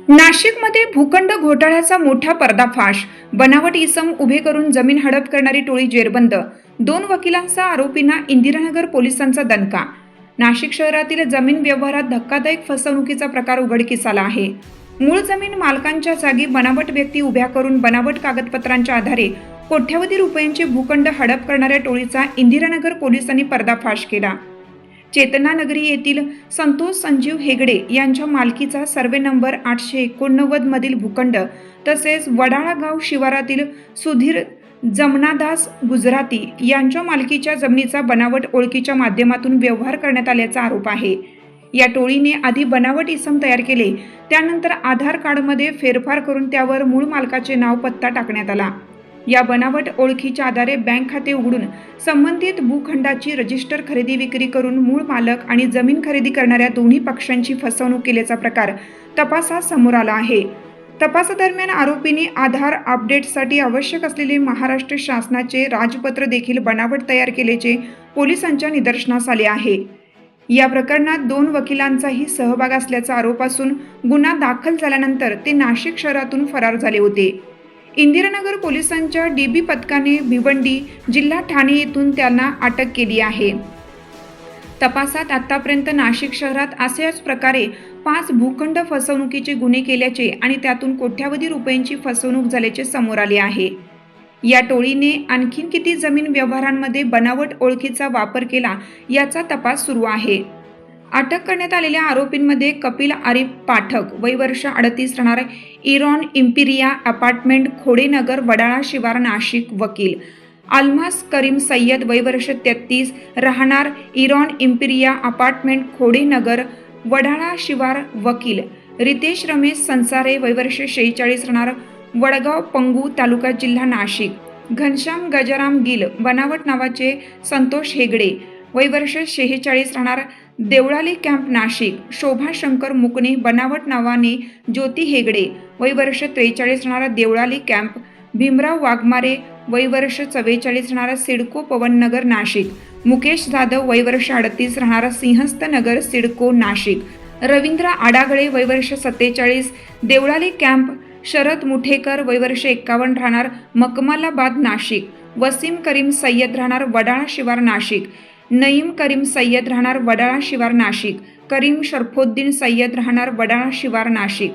नाशिकमध्ये भूखंड घोटाळ्याचा मोठा पर्दाफाश. बनावट इसम उभे करून जमीन हडप करणारी टोळी जेरबंद. 2 वकिलांसह आरोपींना इंदिरानगर पोलिसांचा दणका. नाशिक शहरातील जमीन व्यवहारात धक्कादायक फसवणुकीचा प्रकार उघडकीस आला आहे. मूळ जमीन मालकांच्या जागी बनावट व्यक्ती उभ्या करून बनावट कागदपत्रांच्या आधारे कोट्यवधी रुपयांचे भूखंड हडप करणाऱ्या टोळीचा इंदिरानगर पोलिसांनी पर्दाफाश केला. चेतनानगरी येथील संतोष संजीव हेगडे यांच्या मालकीचा सर्वे नंबर 889 मधील भूखंड तसेच वडाळा गाव शिवारातील सुधीर जमनादास गुजराती यांच्या मालकीच्या जमिनीचा बनावट ओळखीच्या माध्यमातून व्यवहार करण्यात आल्याचा आरोप आहे. या टोळीने आधी बनावट इसम तयार केले, त्यानंतर आधार कार्डमध्ये फेरफार करून त्यावर मूळ मालकाचे नाव पत्ता टाकण्यात आला. या बनावट ओळखीच्या आधारे बँक खाते उघडून संबंधित भूखंडाची रजिस्टर खरेदी विक्री करून मूळ मालक आणि जमीन खरेदी करणाऱ्या दोन्ही पक्षांची फसवणूक केल्याचा प्रकार तपासात समोर आला आहे. तपासादरम्यान आरोपींनी आधार अपडेटसाठी आवश्यक असलेले महाराष्ट्र शासनाचे राजपत्र देखील बनावट तयार केल्याचे पोलिसांच्या निदर्शनास आले आहे. या प्रकरणात 2 वकिलांचाही सहभाग असल्याचा आरोप असून गुन्हा दाखल झाल्यानंतर ते नाशिक शहरातून फरार झाले होते. इंदिरानगर पोलिसांच्या डीबी पथकाने भिवंडी जिल्हा ठाणे येथून त्यांना अटक केली आहे. तपासात आतापर्यंत नाशिक शहरात अशाच प्रकारे 5 भूखंड फसवणुकीचे गुन्हे केल्याचे आणि त्यातून कोट्यवधी रुपयांची फसवणूक झाल्याचे समोर आले आहे. या टोळीने आणखीन किती जमीन व्यवहारांमध्ये बनावट ओळखीचा वापर केला याचा तपास सुरू आहे. अटक करण्यात आलेल्या आरोपींमध्ये कपिल आरिफ पाठक वय वर्ष 38 राहणार इरॉन इम्पिरिया अपार्टमेंट खोडेनगर वडाळा शिवार नाशिक वकील. अल्मास करीम सय्यद वय वर्ष 33 राहणार इरॉन इम्पिरिया अपार्टमेंट खोडेनगर वडाळा शिवार वकील. रितेश रमेश संसारे वय वर्ष 46 राहणार वडगाव पंगू तालुका जिल्हा नाशिक. घनश्याम गजाराम गिल बनावट नावाचे संतोष हेगडे वय वर्ष 46 राहणार देवळाली कॅम्प नाशिक. शोभा शंकर मुकणे बनावट नावाने ज्योती हेगडे वय वर्ष 43 राहणारा देवळाली कॅम्प. भीमराव वाघमारे वय वर्ष 44 राहणारा सिडको पवननगर नाशिक. मुकेश जाधव वय वर्ष 38 राहणारा सिंहस्थ नगर सिडको नाशिक. रवींद्र आडागळे वय वर्ष 47 देवळाली कॅम्प. शरद मुठेकर वय वर्ष 51 राहणार मकमालाबाद नाशिक. वसीम करीम सय्यद राहणार वडाळा शिवार नाशिक. नईम करीम सय्यद राहणार वडाळा शिवार नाशिक. करीम शरफोद्दीन सय्यद राहणार वडाळा शिवार नाशिक.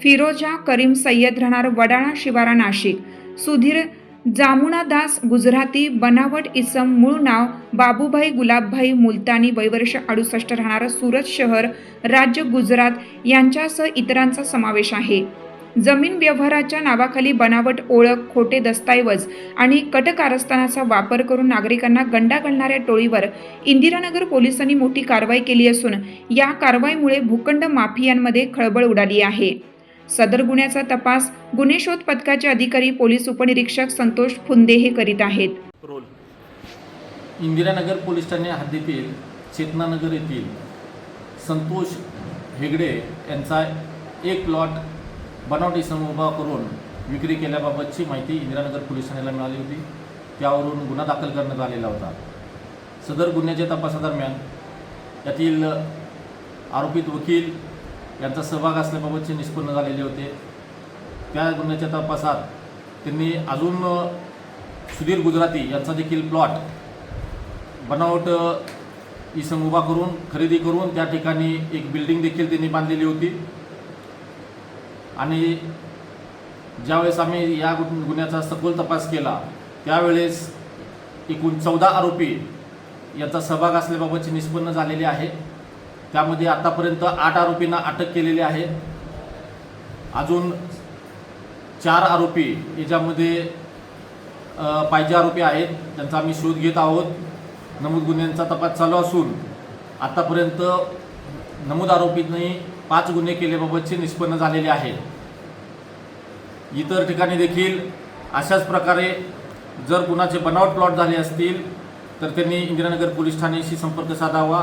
फिरोजा करीम सय्यद राहणार वडाळा शिवारा नाशिक. सुधीर जामुनादास गुजराती बनावट इसम मूळ नाव बाबूभाई गुलाबभाई मुलतानी वय वर्ष 68 राहणार सुरत शहर राज्य गुजरात यांच्यासह इतरांचा समावेश आहे. जमीन व्यवहाराच्या नावाखाली बनावट ओळख, खोटे दस्तऐवज आणि कटकारस्थानाचा वापर करून नागरिकांना गंडा घालणाऱ्या टोळीवर इंदिरानगर पोलिसांनी मोठी कारवाई केली असून या कारवाईमुळे भूखंड माफियांमध्ये खळबळ उडाली आहे. सदर गुन्ह्याचा तपास गुन्हे शोध पथकाचे अधिकारी पोलीस उपनिरीक्षक संतोष फुंदे हे करीत आहेत. इंदिरानगर पोलीस ठाणे हद्दीतील चेतनानगर येथील संतोष हेगडे यांचा एक प्लॉट बनावट इसम उभा करून विक्री केल्याबाबतची माहिती इंदिरानगर पोलीस ठाण्याला मिळाली होती. त्यावरून गुन्हा दाखल करण्यात आलेला होता. सदर गुन्ह्याच्या तपासादरम्यान यातील आरोपित वकील यांचा सहभाग असल्याबाबतचे निष्पन्न झालेले होते. त्या गुन्ह्याच्या तपासात त्यांनी अजून सुधीर गुजराती यांचा देखील प्लॉट बनावट इसम उभा करून खरेदी करून त्या ठिकाणी एक बिल्डिंग देखील त्यांनी बांधलेली होती. आणि ज्यावेळेस आम्ही या गुन्ह्याचा सखोल तपास केला त्यावेळेस एकूण 14 आरोपी याचा सहभाग असल्याबाबतचे निष्पन्न झालेले आहे. त्यामध्ये आतापर्यंत 8 आरोपींना अटक केलेली आहे. अजून 4 आरोपी याच्यामध्ये पाहिजे आरोपी आहेत, त्यांचा आम्ही शोध घेत आहोत. नमूद गुन्ह्यांचा तपास चालू असून आतापर्यंत नमूद आरोपींनी 5 गुन्हे केल्याबाबतचे निष्पन्न झालेले आहे. इतर ठिकाणी देखील अशाच प्रकारे जर कुणाचे बनावट प्लॉट झाले असतील तर त्यांनी इंदिरानगर पोलीस ठाण्याशी संपर्क साधावा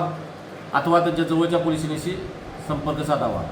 अथवा त्यांच्या जवळच्या पोलिसांशी संपर्क साधावा.